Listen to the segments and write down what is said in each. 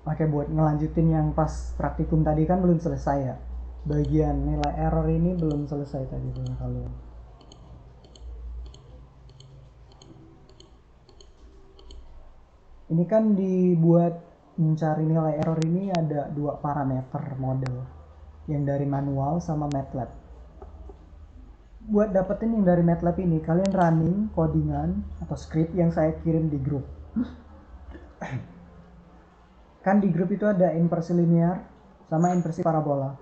Oke, buat ngelanjutin yang pas praktikum tadi kan belum selesai ya. Bagian nilai error ini belum selesai tadi punya kalian. Ini kan dibuat mencari nilai error ini ada dua parameter model, yang dari manual sama MATLAB. Buat dapetin yang dari MATLAB ini, kalian running codingan atau script yang saya kirim di grup. Kan di grup itu ada inversi linear sama inversi parabola.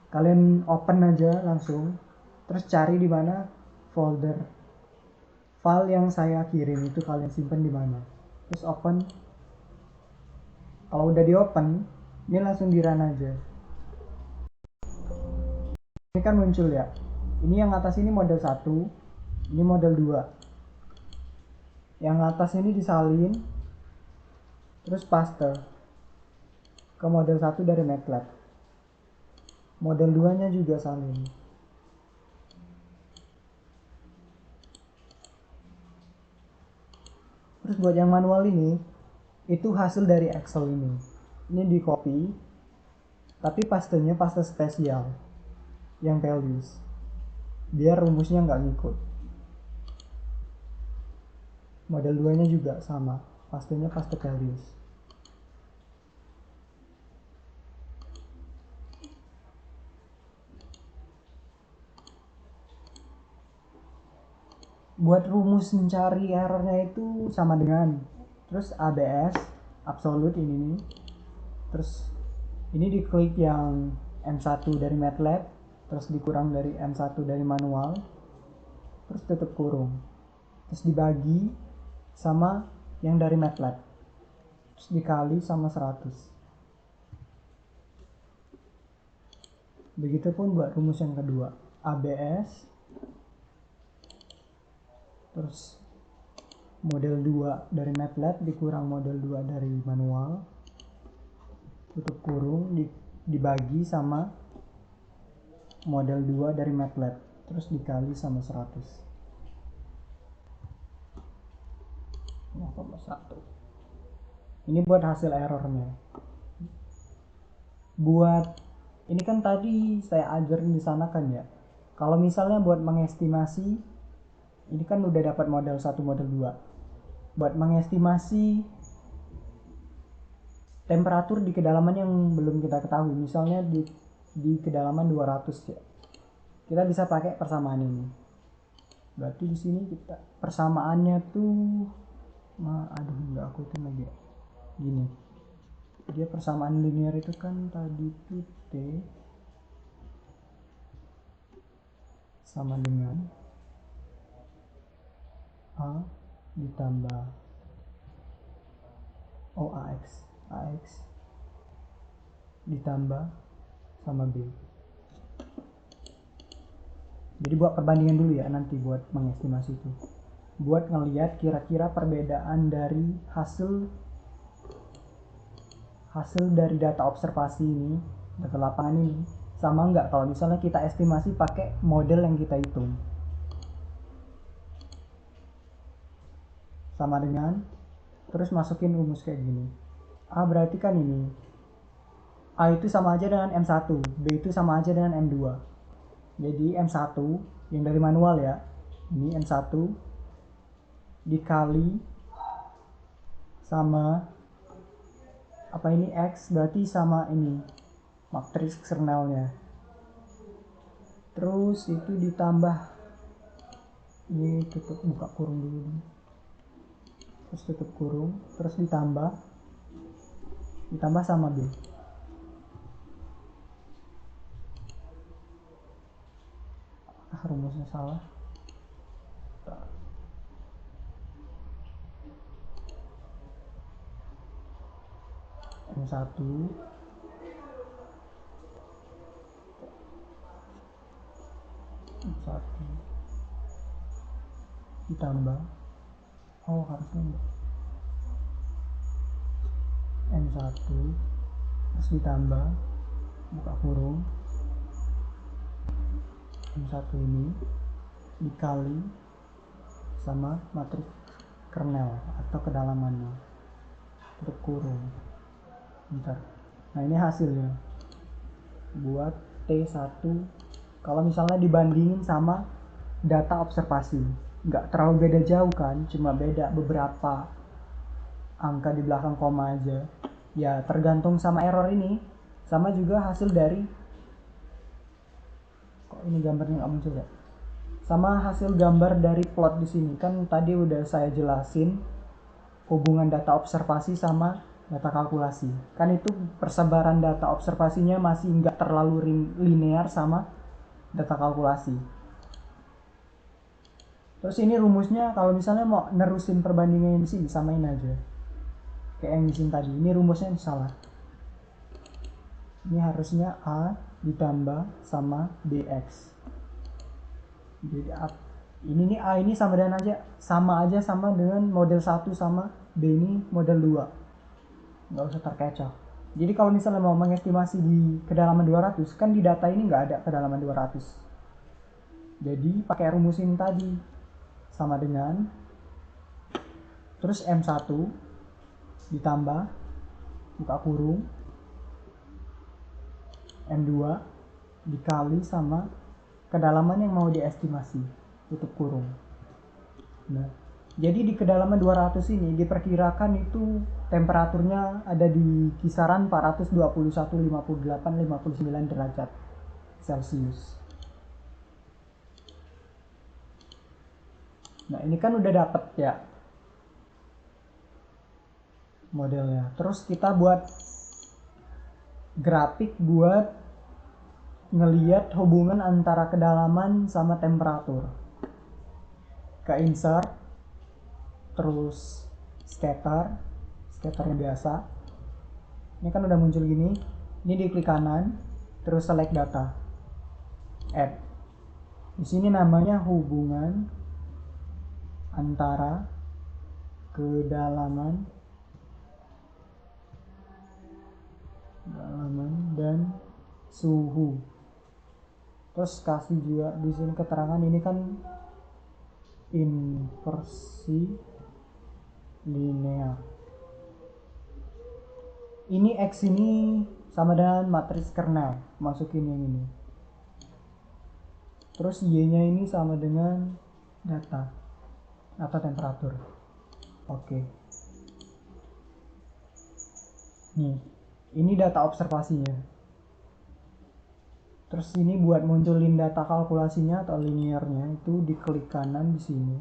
Kalian open aja langsung, terus cari di mana folder file yang saya kirim itu, kalian simpan di mana. Terus open. Kalau udah di open, ini langsung di run aja. Ini kan muncul ya. Ini yang atas ini model 1, ini model 2. Yang atas ini disalin, terus paste ke model 1 dari MATLAB. Model 2 nya juga salin. Terus buat yang manual ini, itu hasil dari Excel ini. Ini di copy, tapi pastenya paste spesial yang values, biar rumusnya nggak ngikut. Model 2 nya juga sama, pastenya paste values. Buat rumus mencari errornya itu sama dengan, terus ABS absolute ini nih, terus ini diklik yang M1 dari MATLAB, terus dikurang dari M1 dari manual, terus tutup kurung, terus dibagi sama yang dari MATLAB, terus dikali sama 100. Begitupun buat rumus yang kedua, ABS terus model 2 dari MATLAB dikurang model 2 dari manual, tutup kurung, dibagi sama model 2 dari MATLAB, terus dikali sama 100. 0,1. Ini buat hasil errornya. Buat ini kan tadi saya ajarin di sana kan ya. Kalau misalnya buat mengestimasi, ini kan udah dapat model 1, model 2. Buat mengestimasi temperatur di kedalaman yang belum kita ketahui, misalnya di kedalaman 200 ya. Kita bisa pakai persamaan ini. Berarti di sini kita persamaannya tuh aduh enggak, aku itu lagi gini. Dia persamaan linear itu kan tadi tuh T sama dengan A ditambah AX ditambah sama B. Jadi buat perbandingan dulu ya nanti buat mengestimasi itu. Buat ngelihat kira-kira perbedaan dari hasil dari data observasi ini, data lapangan ini, sama nggak kalau misalnya kita estimasi pakai model yang kita hitung. Sama dengan, terus masukin rumus kayak gini. A berarti kan ini, A itu sama aja dengan M1, B itu sama aja dengan M2. Jadi M1 yang dari manual ya, ini M1 dikali sama apa ini X, berarti sama ini matriks kernelnya. Terus itu ditambah, ini tutup, buka kurung dulu, terus tutup kurung, terus ditambah sama B. Apakah rumusnya salah? M1 ditambah, oh harusnya M1 terus ditambah, buka kurung, M1 ini dikali sama matriks kernel atau kedalamannya, tutup kurung. Bentar. Nah ini hasilnya buat T1 kalau misalnya dibandingin sama data observasi. Nggak terlalu beda jauh kan, cuma beda beberapa angka di belakang koma aja. Ya tergantung sama error ini, sama juga hasil dari, kok ini gambarnya nggak muncul ya, sama hasil gambar dari plot di sini. Kan tadi udah saya jelasin hubungan data observasi sama data kalkulasi. Kan itu persebaran data observasinya masih nggak terlalu linear sama data kalkulasi. Terus ini rumusnya kalau misalnya mau nerusin perbandingan sih samain aja kayak yang di sini tadi. Ini rumusnya salah. Ini harusnya A ditambah sama BX. Jadi ini nih A ini sama dengan aja sama dengan model 1 sama B ini model 2. Nggak usah terkecoh. Jadi kalau misalnya mau mengestimasi di kedalaman 200, kan di data ini nggak ada kedalaman 200. Jadi pakai rumus ini tadi sama dengan terus M1 ditambah buka kurung M2 dikali sama kedalaman yang mau diestimasi tutup kurung. Nah, jadi di kedalaman 200 ini diperkirakan itu temperaturnya ada di kisaran 421,58,59 derajat Celcius. Nah ini kan udah dapet ya modelnya. Terus kita buat grafik buat ngeliat hubungan antara kedalaman sama temperatur. Ke insert, terus scatter yang biasa. Ini kan udah muncul gini. Ini diklik kanan, terus select data, add. Di sini namanya hubungan antara kedalaman dan suhu. Terus kasih juga di sini keterangan ini kan inversi linear. Ini X ini sama dengan matriks kernel, masukin yang ini. Terus Y-nya ini sama dengan data temperatur. Oke. Nih, ini data observasinya. Terus ini buat munculin data kalkulasinya atau linearnya itu diklik kanan di sini.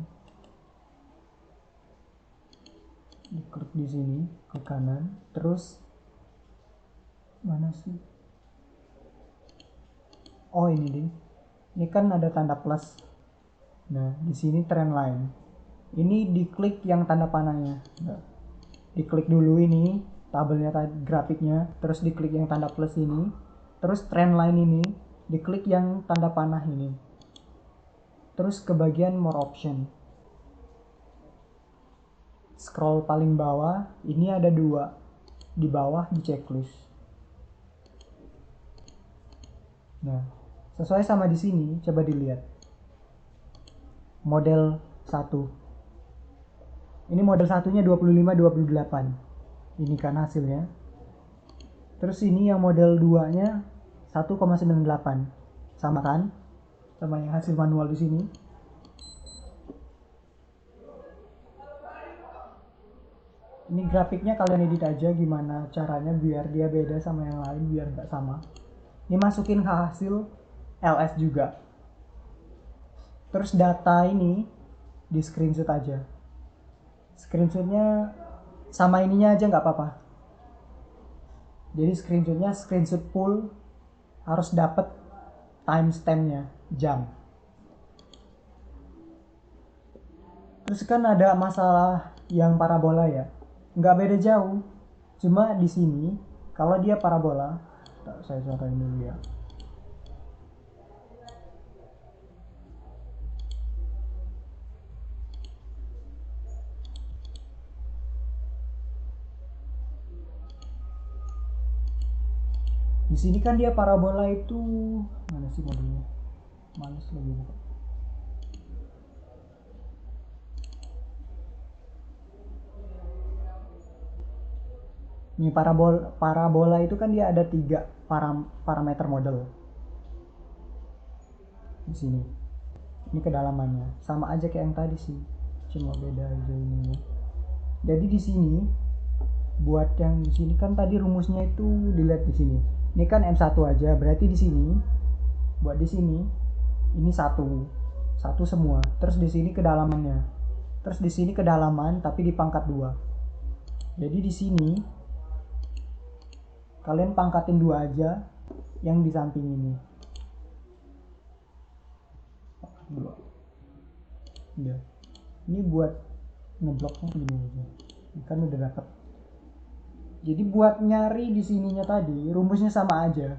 Diklik di sini ke kanan, terus mana sih? Oh ini deh. Ini kan ada tanda plus. Nah, di sini trend line. Ini diklik yang tanda panahnya. Nah, diklik dulu ini tabelnya grafiknya, terus diklik yang tanda plus ini, terus trend line ini, diklik yang tanda panah ini. Terus ke bagian more option. Scroll paling bawah, ini ada 2 di bawah di checklist. Nah, sesuai sama di sini, coba dilihat. Model 1. Ini model satunya 25-28. Ini kan hasilnya. Terus ini yang model 2-nya 1,98. Sama kan? Sama yang hasil manual di sini. Ini grafiknya kalian edit aja gimana caranya biar dia beda sama yang lain, biar nggak sama. Ini masukin ke hasil LS juga. Terus data ini di screenshot aja. Screenshotnya sama ininya aja nggak apa-apa. Jadi screenshotnya screenshot full, harus dapet timestampnya, jam. Terus kan ada masalah yang parabola ya, nggak beda jauh, cuma di sini kalau dia parabola, saya contohin dulu ya. Di sini kan dia parabola itu mana sih modelnya? Males lagi buka. Ini parabola itu kan dia ada 3 parameter model di sini. Ini kedalamannya sama aja kayak yang tadi sih, cuma beda aja ininya. Jadi di sini buat yang di sini kan tadi rumusnya itu dilihat di sini. Ini kan M1 aja, berarti di sini buat di sini ini satu semua. Terus di sini kedalamannya. Terus di sini kedalaman tapi di pangkat 2. Jadi di sini kalian pangkatin 2 aja yang di samping ini. 2. Ya. Ini buat ngebloknya gini aja. Kan udah dapat. Jadi buat nyari di sininya tadi rumusnya sama aja.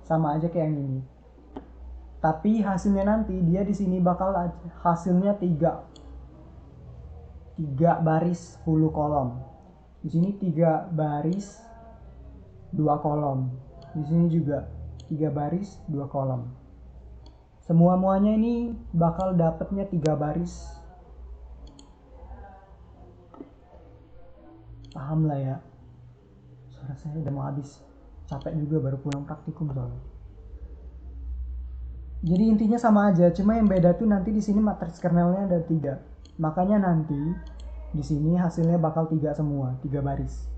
Sama aja kayak yang ini. Tapi hasilnya nanti dia di sini bakal hasilnya 3 baris 10 kolom. Di sini 3 baris 2 kolom. Di sini juga 3 baris 2 kolom. Semua-muanya ini bakal dapatnya 3 baris. Paham lah ya. Suara saya udah mau habis. Capek juga baru pulang praktikum soalnya. Jadi intinya sama aja, cuma yang beda tuh nanti di sini matriks kernelnya ada 3. Makanya nanti di sini hasilnya bakal 3 semua, 3 baris.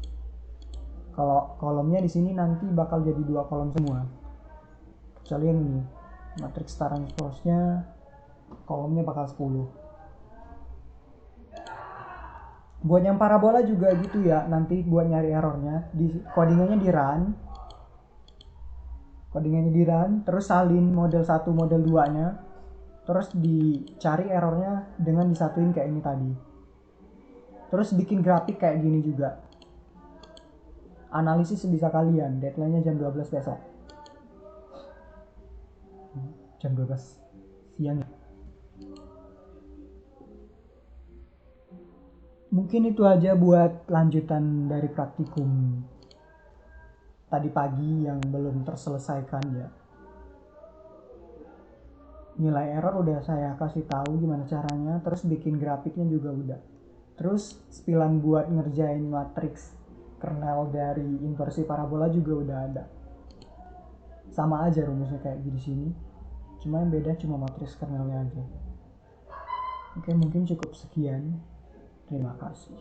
Kalau kolomnya di sini nanti bakal jadi 2 kolom semua. Kecuali yang ini, matriks transpose-nya kolomnya bakal 10. Buat yang parabola juga gitu ya, nanti buat nyari errornya, codingannya di run, terus salin model 1 model 2 nya, terus dicari errornya dengan disatuin kayak ini tadi, terus bikin grafik kayak gini juga. Analisis bisa kalian, deadline nya jam 12 besok, jam 12 siang. Mungkin itu aja buat lanjutan dari praktikum tadi pagi yang belum terselesaikan ya. Nilai error udah saya kasih tahu gimana caranya, terus bikin grafiknya juga udah. Terus spilan buat ngerjain matriks kernel dari inversi parabola juga udah ada. Sama aja rumusnya kayak di sini. Cuma yang beda cuma matriks kernelnya aja. Oke, mungkin cukup sekian. Terima kasih.